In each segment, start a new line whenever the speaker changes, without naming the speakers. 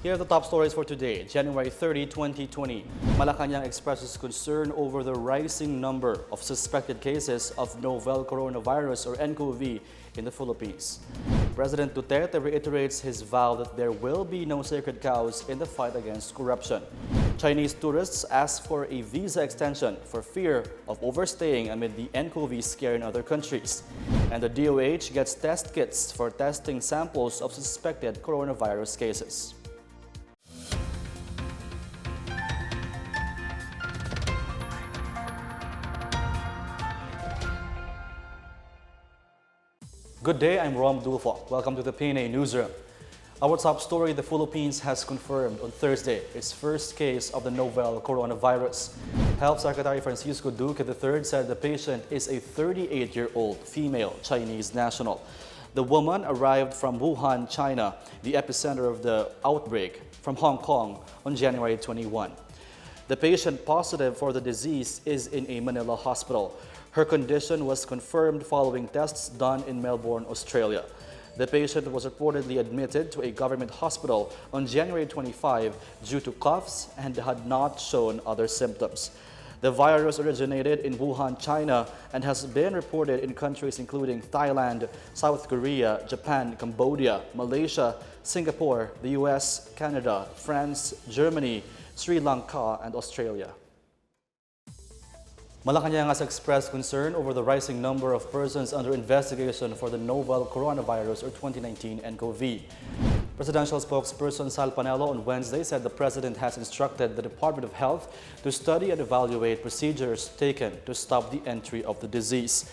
Here are the top stories for today, January 30, 2020. Malacanang expresses concern over the rising number of suspected cases of novel coronavirus or n-CoV in the Philippines. President Duterte reiterates his vow that there will be no sacred cows in the fight against corruption. Chinese tourists ask for a visa extension for fear of overstaying amid the n-CoV scare in other countries. And the DOH gets test kits for testing samples of suspected coronavirus cases. Good day, I'm Rom Dulfo. Welcome to the PNA Newsroom. Our top story, the Philippines has confirmed on Thursday its first case of the novel coronavirus. Health Secretary Francisco Duque III said the patient is a 38-year-old female Chinese national. The woman arrived from Wuhan, China, the epicenter of the outbreak, from Hong Kong on January 21. The patient positive for the disease is in a Manila hospital. Her condition was confirmed following tests done in Melbourne, Australia. The patient was reportedly admitted to a government hospital on January 25 due to coughs and had not shown other symptoms. The virus originated in Wuhan, China, and has been reported in countries including Thailand, South Korea, Japan, Cambodia, Malaysia, Singapore, the US, Canada, France, Germany, Sri Lanka, and Australia. Malacanang has expressed concern over the rising number of persons under investigation for the novel coronavirus or 2019 n-CoV. Presidential spokesperson Sal Panelo on Wednesday said the president has instructed the Department of Health to study and evaluate procedures taken to stop the entry of the disease.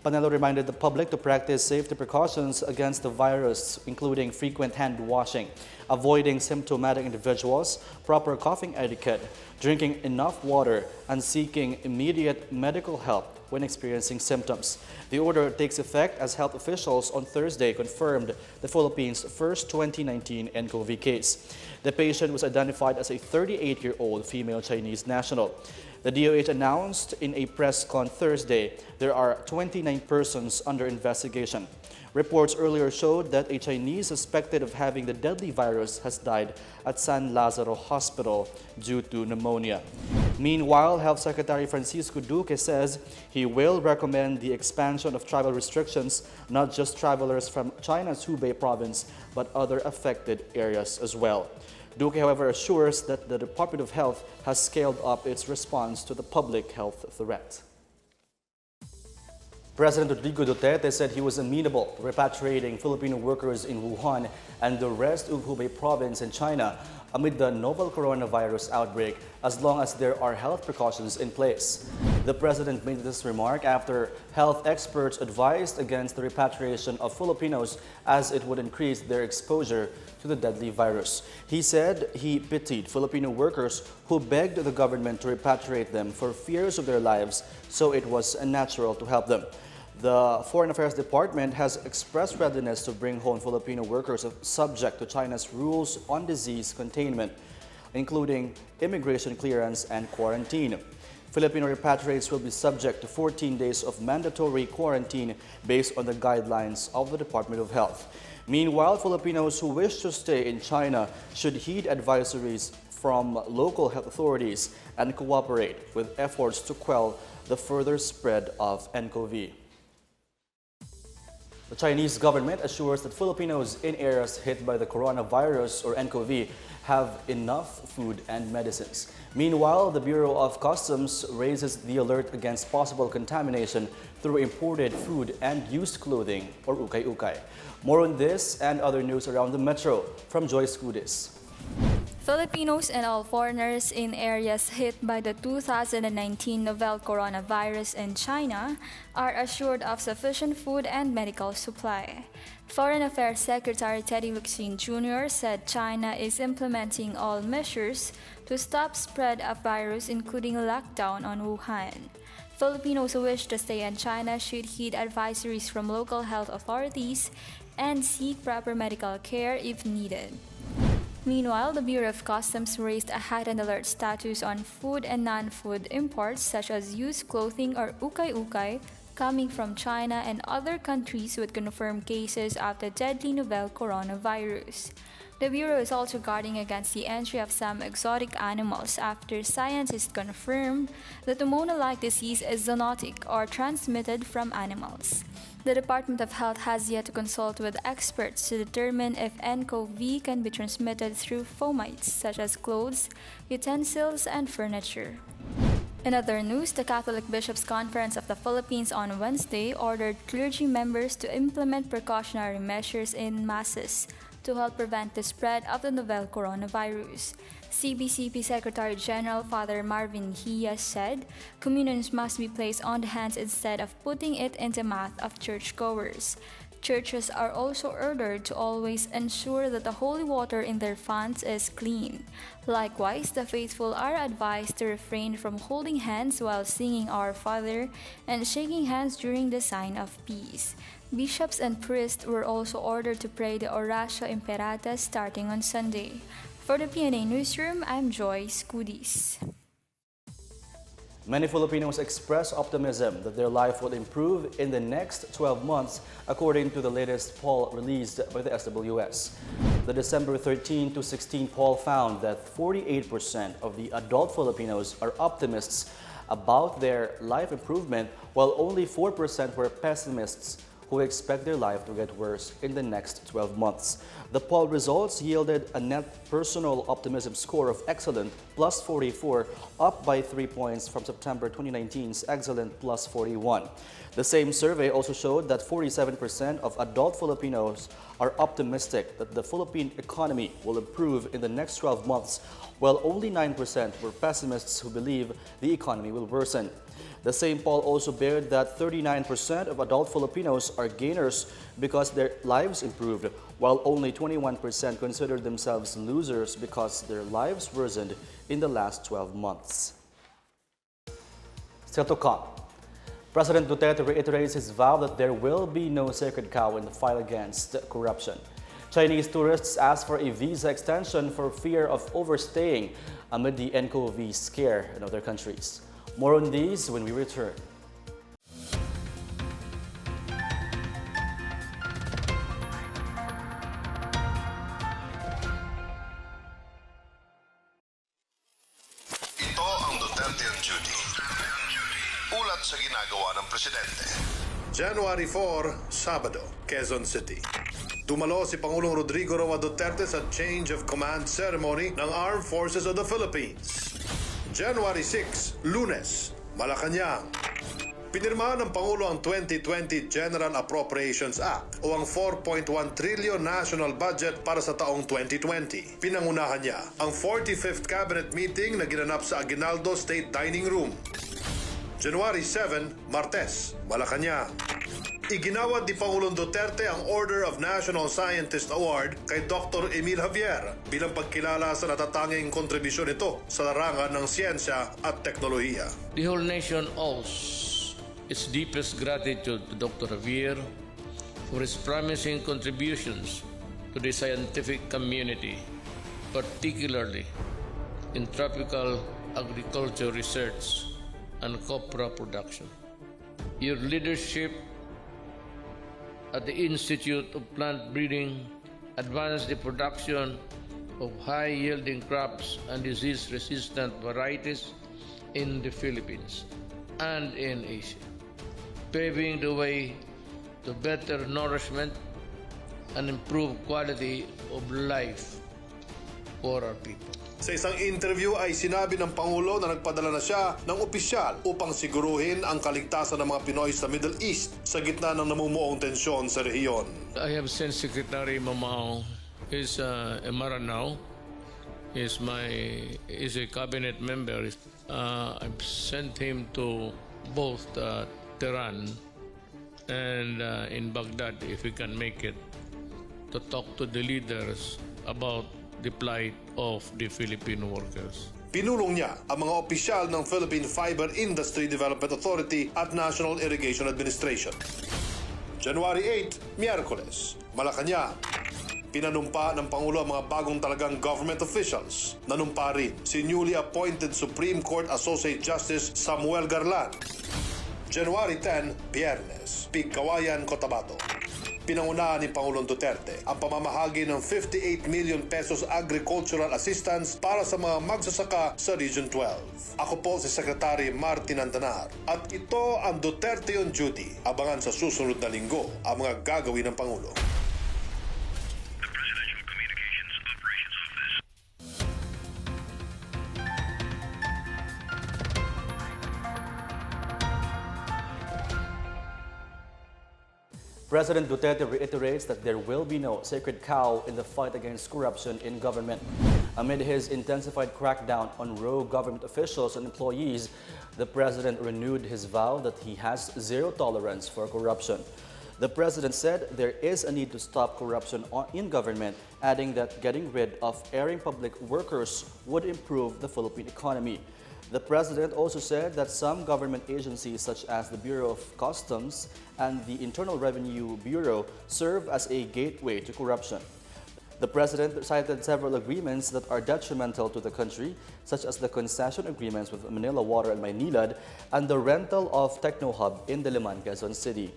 Panelo reminded the public to practice safety precautions against the virus, including frequent hand washing, avoiding symptomatic individuals, proper coughing etiquette, drinking enough water, and seeking immediate medical help when experiencing symptoms. The order takes effect as health officials on Thursday confirmed the Philippines' first 2019 n-CoV case. The patient was identified as a 38-year-old female Chinese national. The DOH announced in a press con Thursday there are 29 persons under investigation. Reports earlier showed that a Chinese suspected of having the deadly virus has died at San Lazaro Hospital due to pneumonia. Meanwhile, Health Secretary Francisco Duque says he will recommend the expansion of travel restrictions, not just travelers from China's Hubei province, but other affected areas as well. Duque, however, assures that the Department of Health has scaled up its response to the public health threat. President Rodrigo Duterte said he was amenable to repatriating Filipino workers in Wuhan and the rest of Hubei province in China amid the novel coronavirus outbreak, as long as there are health precautions in place. The president made this remark after health experts advised against the repatriation of Filipinos as it would increase their exposure to the deadly virus. He said he pitied Filipino workers who begged the government to repatriate them for fears of their lives, so it was natural to help them. The Foreign Affairs Department has expressed readiness to bring home Filipino workers subject to China's rules on disease containment, including immigration clearance and quarantine. Filipino repatriates will be subject to 14 days of mandatory quarantine based on the guidelines of the Department of Health. Meanwhile, Filipinos who wish to stay in China should heed advisories from local health authorities and cooperate with efforts to quell the further spread of n-CoV. The Chinese government assures that Filipinos in areas hit by the coronavirus or n-CoV have enough food and medicines. Meanwhile, the Bureau of Customs raises the alert against possible contamination through imported food and used clothing or ukay-ukay. More on this and other news around the metro from Joyce Goodis.
Filipinos and all foreigners in areas hit by the 2019 novel coronavirus in China are assured of sufficient food and medical supply. Foreign Affairs Secretary Teddy Locsin Jr. said China is implementing all measures to stop spread of virus, including lockdown on Wuhan. Filipinos who wish to stay in China should heed advisories from local health authorities and seek proper medical care if needed. Meanwhile, the Bureau of Customs raised a heightened alert status on food and non-food imports such as used clothing or ukay-ukay coming from China and other countries with confirmed cases of the deadly novel coronavirus. The Bureau is also guarding against the entry of some exotic animals after scientists confirmed that the Mona-like disease is zoonotic or transmitted from animals. The Department of Health has yet to consult with experts to determine if nCoV can be transmitted through fomites such as clothes, utensils, and furniture. In other news, the Catholic Bishops' Conference of the Philippines on Wednesday ordered clergy members to implement precautionary measures in masses to help prevent the spread of the novel coronavirus. CBCP Secretary General Father Marvin Hias said communions must be placed on the hands instead of putting it in the mouth of churchgoers. Churches are also ordered to always ensure that the holy water in their fonts is clean. Likewise, the faithful are advised to refrain from holding hands while singing Our Father and shaking hands during the sign of peace. Bishops and priests were also ordered to pray the Oratio Imperatus starting on Sunday. For the PNA Newsroom, I'm Joyce Cudis.
Many Filipinos express optimism that their life will improve in the next 12 months, according to the latest poll released by the SWS. The December 13 to 16 poll found that 48% of the adult Filipinos are optimists about their life improvement, while only 4% were pessimists who expect their life to get worse in the next 12 months. The poll results yielded a net personal optimism score of excellent plus 44, up by 3 points from September 2019's excellent plus 41. The same survey also showed that 47% of adult Filipinos are optimistic that the Philippine economy will improve in the next 12 months, while only 9% were pessimists who believe the economy will worsen. The same poll also bared that 39% of adult Filipinos are gainers because their lives improved, while only 21% consider themselves losers because their lives worsened in the last 12 months. Still to come, President Duterte reiterates his vow that there will be no sacred cow in the fight against corruption. Chinese tourists ask for a visa extension for fear of overstaying amid the n-CoV scare in other countries. More on these when we return.
Ito ang Duterte on Duty. Ulat sa ginagawa ng Presidente. January 4, Sabado, Quezon City. Dumalo si Pangulong Rodrigo Roa Duterte sa Change of Command Ceremony ng Armed Forces of the Philippines. January 6, Lunes, Malacanang. Pinirmahan ng Pangulo ang 2020 General Appropriations Act o ang 4.1 trillion national budget para sa taong 2020. Pinangunahan niya ang 45th Cabinet Meeting na ginanap sa Aguinaldo State Dining Room. January 7, Martes, Malacanang. Iginawad ni Pangulong Duterte ang Order of National Scientist Award kay Dr. Emil Javier bilang pagkilala sa natatanging kontribusyon nito sa larangan ng siyensya at teknolohiya.
The whole nation owes its deepest gratitude to Dr. Javier for his promising contributions to the scientific community, particularly in tropical agriculture research and copra production. Your leadership at the Institute of Plant Breeding advanced the production of high-yielding crops and disease-resistant varieties in the Philippines and in Asia, paving the way to better nourishment and improved quality of life for our people.
Sa isang interview ay sinabi ng Pangulo na nagpadala na siya ng opisyal upang siguruhin ang kaligtasan ng mga Pinoy sa Middle East sa gitna ng namumuong tensyon sa rehiyon.
I have sent Secretary Mamao is a Maranao, is a cabinet member. I've sent him to both Tehran and in Baghdad, if we can make it, to talk to the leaders about the plight of the Filipino workers.
Pinulong niya ang mga opisyal ng Philippine Fiber Industry Development Authority at National Irrigation Administration. January 8, Miyerkules, Malacanang. Pinanumpa ng Pangulo ang mga bagong talagang government officials. Nanumpa rin si newly appointed Supreme Court Associate Justice Samuel Garland. January 10, Biyernes, Pigkawayan, Cotabato. Pinangunahan ni Pangulong Duterte ang pamamahagi ng 58 million pesos agricultural assistance para sa mga magsasaka sa Region 12. Ako po si Secretary Martin Andanar at ito ang Duterte on Duty. Abangan sa susunod na linggo ang mga gagawin ng Pangulo.
President Duterte reiterates that there will be no sacred cow in the fight against corruption in government. Amid his intensified crackdown on rogue government officials and employees, the president renewed his vow that he has zero tolerance for corruption. The president said there is a need to stop corruption in government, adding that getting rid of erring public workers would improve the Philippine economy. The president also said that some government agencies such as the Bureau of Customs and the Internal Revenue Bureau serve as a gateway to corruption. The president cited several agreements that are detrimental to the country, such as the concession agreements with Manila Water and Maynilad and the rental of Techno Hub in Diliman, Quezon City.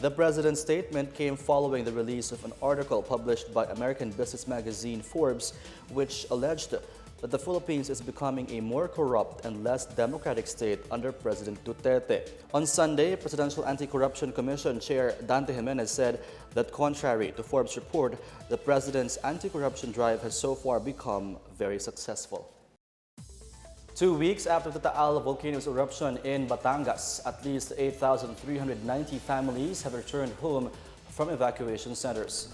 The president's statement came following the release of an article published by American business magazine Forbes, which alleged that the Philippines is becoming a more corrupt and less democratic state under President Duterte. On Sunday, Presidential Anti-Corruption Commission Chair Dante Jimenez said that contrary to Forbes' report, the president's anti-corruption drive has so far become very successful. 2 weeks after the Taal volcano's eruption in Batangas, at least 8,390 families have returned home from evacuation centers.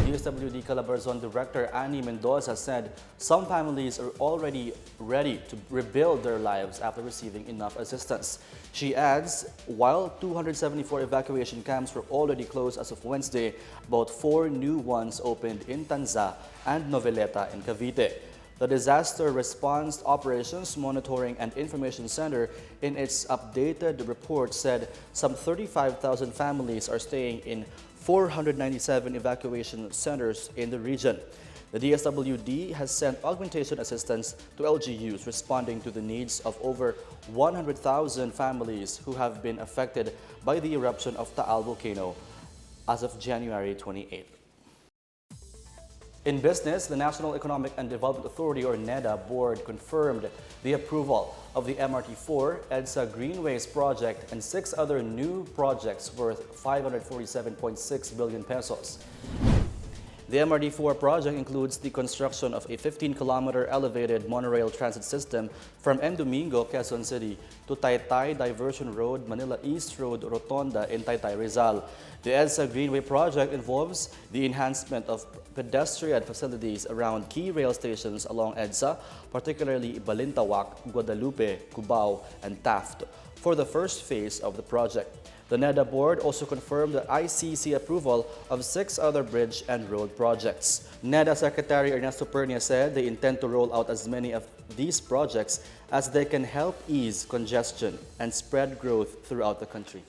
DSWD Calabarzon Director Annie Mendoza said some families are already ready to rebuild their lives after receiving enough assistance. She adds, while 274 evacuation camps were already closed as of Wednesday, about 4 new ones opened in Tanza and Noveleta in Cavite. The Disaster Response Operations Monitoring and Information Center, in its updated report, said some 35,000 families are staying in 497 evacuation centers in the region. The DSWD has sent augmentation assistance to LGUs responding to the needs of over 100,000 families who have been affected by the eruption of Taal volcano as of January 28. In business, the National Economic and Development Authority or NEDA board confirmed the approval of the MRT4 EDSA Greenways project and 6 other new projects worth 547.6 billion pesos. The MRT4 project includes the construction of a 15-kilometer elevated monorail transit system from Domingo, Quezon City to Taytay Diversion Road, Manila East Road Rotonda in Taytay, Rizal. The EDSA Greenway project involves the enhancement of pedestrian facilities around key rail stations along EDSA, particularly Balintawak, Guadalupe, Cubao, and Taft, for the first phase of the project. The NEDA board also confirmed the ICC approval of 6 other bridge and road projects. NEDA Secretary Ernesto Pernia said they intend to roll out as many of these projects as they can help ease congestion and spread growth throughout the country.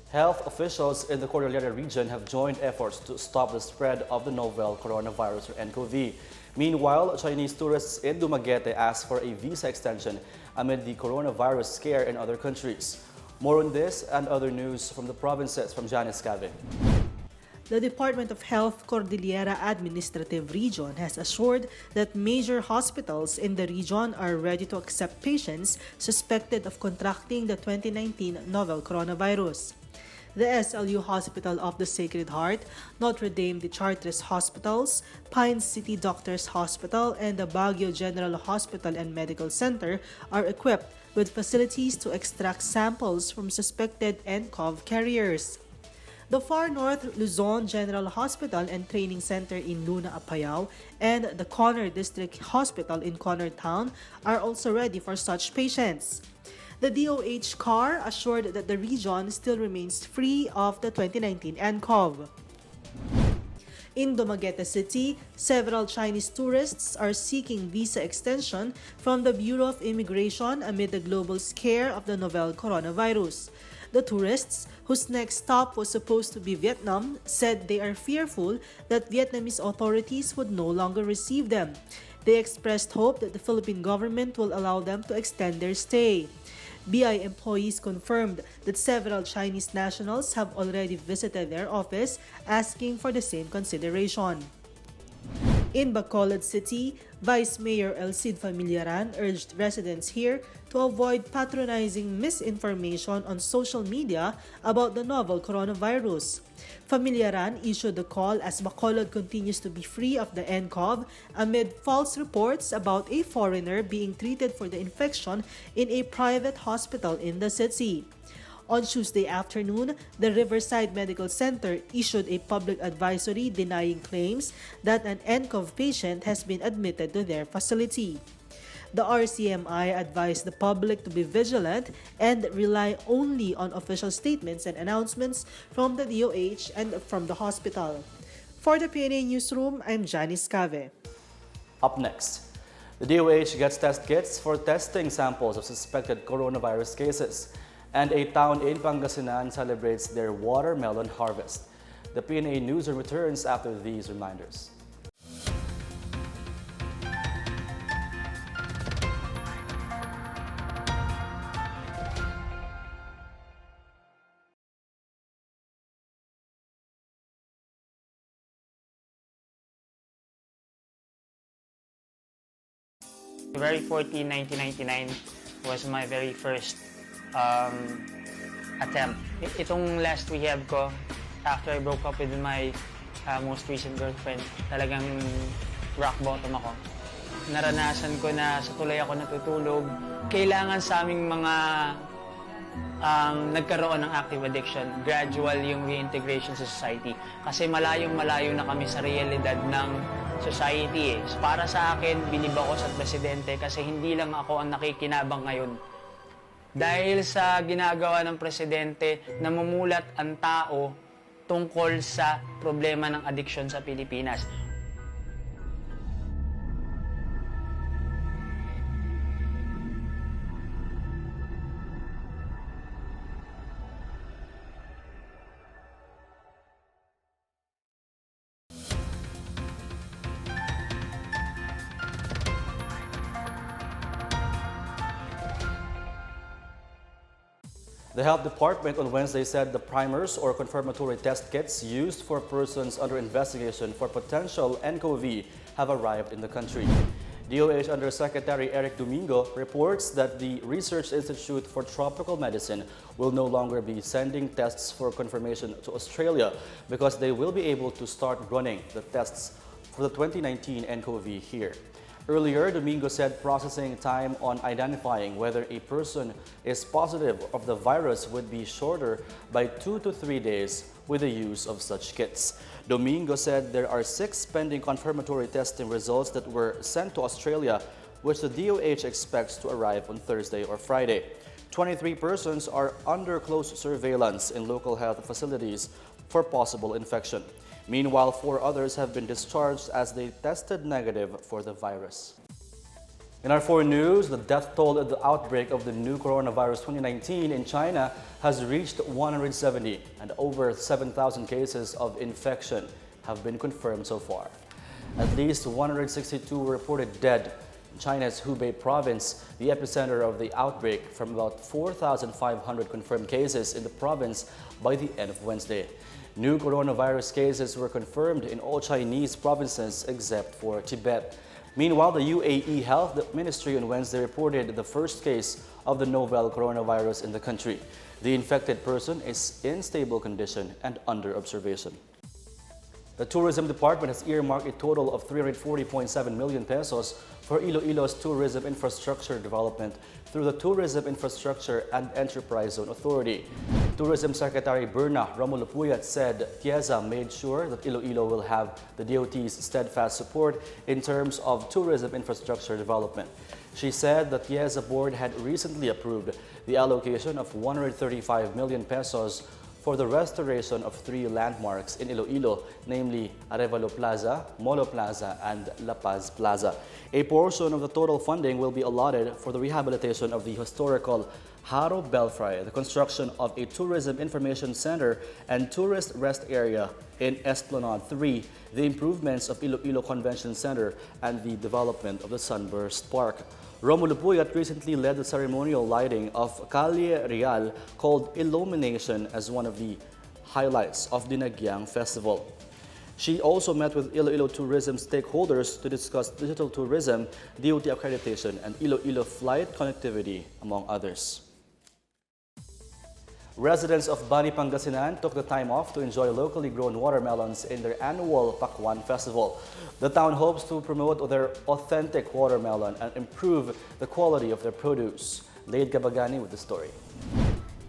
Health officials in the corollary region have joined efforts to stop the spread of the novel coronavirus or n-CoV. Meanwhile, Chinese tourists in Dumaguete asked for a visa extension amid the coronavirus scare in other countries. More on this and other news from the provinces from Janice Cave.
The Department of Health Cordillera Administrative Region has assured that major hospitals in the region are ready to accept patients suspected of contracting the 2019 novel coronavirus. The SLU Hospital of the Sacred Heart, Notre Dame de Chartres Hospitals, Pine City Doctors Hospital, and the Baguio General Hospital and Medical Center are equipped with facilities to extract samples from suspected nCoV carriers. The Far North Luzon General Hospital and Training Center in Luna, Apayao, and the Conner District Hospital in Conner Town are also ready for such patients. The DOH CAR assured that the region still remains free of the 2019 nCoV. In Dumaguete City, several Chinese tourists are seeking visa extension from the Bureau of Immigration amid the global scare of the novel coronavirus. The tourists, whose next stop was supposed to be Vietnam, said they are fearful that Vietnamese authorities would no longer receive them. They expressed hope that the Philippine government will allow them to extend their stay. BI employees confirmed that several Chinese nationals have already visited their office asking for the same consideration. In Bacolod City, Vice Mayor Elcid Familiaran urged residents here to avoid patronizing misinformation on social media about the novel coronavirus. Familiaran issued the call as Bacolod continues to be free of the n-CoV amid false reports about a foreigner being treated for the infection in a private hospital in the city. On Tuesday afternoon, the Riverside Medical Center issued a public advisory denying claims that an n-CoV patient has been admitted to their facility. The RCMI advised the public to be vigilant and rely only on official statements and announcements from the DOH and from the hospital. For the PNA Newsroom, I'm Janice Cave.
Up next, the DOH gets test kits for testing samples of suspected coronavirus cases. And a town in Pangasinan celebrates their watermelon harvest. The PNA Newsroom returns after these reminders.
February 14, 1999 was my very first attempt. Itong last rehab ko, after I broke up with my most recent girlfriend, talagang rock bottom ako. Naranasan ko na sa tulay ako natutulog. Kailangan sa aming mga nagkaroon ng active addiction, gradual yung reintegration sa society. Kasi malayong-malayo na kami sa realidad ng society. So, para sa akin, bilib ako sa presidente kasi hindi lang ako ang nakikinabang ngayon. Dahil sa ginagawa ng presidente, namumulat ang tao tungkol sa problema ng addiction sa Pilipinas.
The Health Department on Wednesday said the primers or confirmatory test kits used for persons under investigation for potential n-CoV have arrived in the country. DOH Undersecretary Eric Domingo reports that the Research Institute for Tropical Medicine will no longer be sending tests for confirmation to Australia because they will be able to start running the tests for the 2019 n-CoV here. Earlier, Domingo said processing time on identifying whether a person is positive of the virus would be shorter by 2 to 3 days with the use of such kits. Domingo said there are 6 pending confirmatory testing results that were sent to Australia, which the DOH expects to arrive on Thursday or Friday. 23 persons are under close surveillance in local health facilities for possible infection. Meanwhile, 4 others have been discharged as they tested negative for the virus. In our foreign news, the death toll of the outbreak of the new coronavirus 2019 in China has reached 170, and over 7,000 cases of infection have been confirmed so far. At least 162 were reported dead in China's Hubei province, the epicenter of the outbreak, from about 4,500 confirmed cases in the province by the end of Wednesday. New coronavirus cases were confirmed in all Chinese provinces except for Tibet. Meanwhile, the UAE Health Ministry on Wednesday reported the first case of the novel coronavirus in the country. The infected person is in stable condition and under observation. The Tourism Department has earmarked a total of 340.7 million pesos for Iloilo's tourism infrastructure development through the Tourism Infrastructure and Enterprise Zone Authority. Tourism Secretary Berna Romulo Puyat said TIEZA made sure that Iloilo will have the DOT's steadfast support in terms of tourism infrastructure development. She said the TIEZA board had recently approved the allocation of 135 million pesos for for the restoration of 3 landmarks in Iloilo, namely Arevalo Plaza, Molo Plaza, and La Paz Plaza. A portion of the total funding will be allotted for the rehabilitation of the historical Haro Belfry, the construction of a tourism information center and tourist rest area in Esplanade 3, the improvements of Iloilo Convention Center, and the development of the Sunburst Park. Romulo Puyat recently led the ceremonial lighting of Calle Real, called Illumination, as one of the highlights of the Nagyang Festival. She also met with Iloilo tourism stakeholders to discuss digital tourism, DOT accreditation, and Iloilo flight connectivity, among others. Residents of Bonnie Pangasinan took the time off to enjoy locally grown watermelons in their annual Pakwan Festival. The town hopes to promote their authentic watermelon and improve the quality of their produce. Laid Gabagani with the story.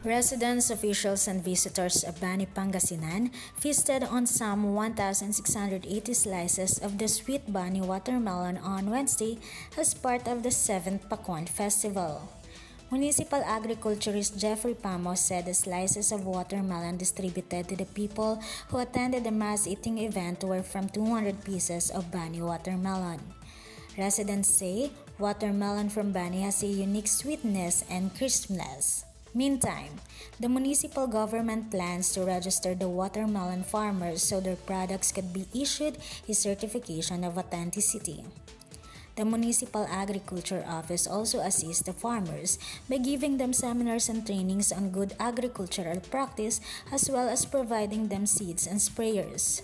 Residents, officials, and visitors of Bonnie Pangasinan feasted on some 1,680 slices of the sweet Bonnie watermelon on Wednesday as part of the 7th Pakwan Festival. Municipal Agriculturist Jeffrey Pamos said the slices of watermelon distributed to the people who attended the mass-eating event were from 200 pieces of Bonnie watermelon. Residents say watermelon from Bonnie has a unique sweetness and crispness. Meantime, the municipal government plans to register the watermelon farmers so their products could be issued a certification of authenticity. The Municipal Agriculture Office also assists the farmers by giving them seminars and trainings on good agricultural practice, as well as providing them seeds and sprayers.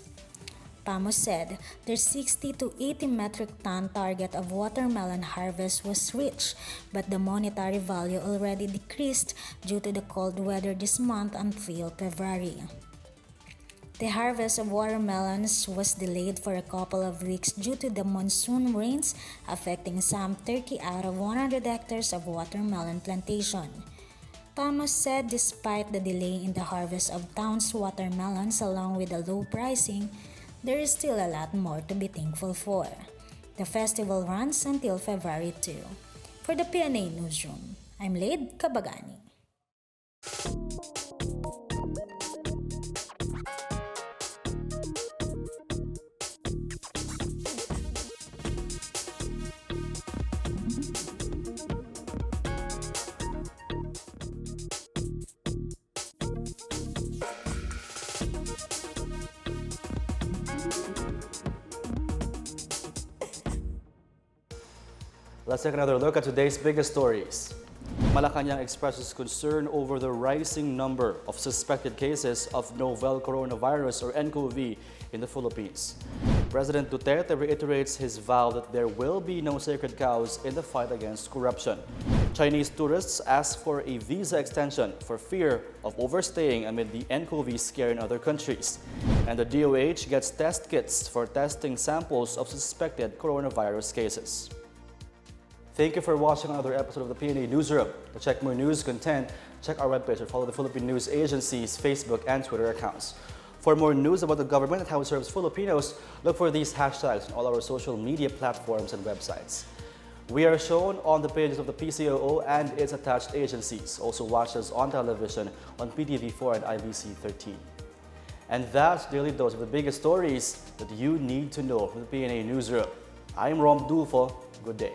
Pamos said their 60 to 80 metric ton target of watermelon harvest was reached, but the monetary value already decreased due to the cold weather this month until February. The harvest of watermelons was delayed for a couple of weeks due to the monsoon rains affecting some 30 out of 100 hectares of watermelon plantation. Pamos said despite the delay in the harvest of town's watermelons along with the low pricing, there is still a lot more to be thankful for. The festival runs until February 2. For the PNA Newsroom, I'm Laid Gabagani.
Let's take another look at today's biggest stories. Malacanang expresses concern over the rising number of suspected cases of novel coronavirus or n-CoV in the Philippines. President Duterte reiterates his vow that there will be no sacred cows in the fight against corruption. Chinese tourists ask for a visa extension for fear of overstaying amid the n-CoV scare in other countries. And the DOH gets test kits for testing samples of suspected coronavirus cases. Thank you for watching another episode of the PNA Newsroom. To check more news content, check our webpage or follow the Philippine News Agency's Facebook and Twitter accounts. For more news about the government and how it serves Filipinos, look for these hashtags on all our social media platforms and websites. We are shown on the pages of the PCOO and its attached agencies. Also watch us on television on PTV4 and IBC 13. And that's daily dose of the biggest stories that you need to know from the PNA Newsroom. I'm Rom Dulfo. Good day.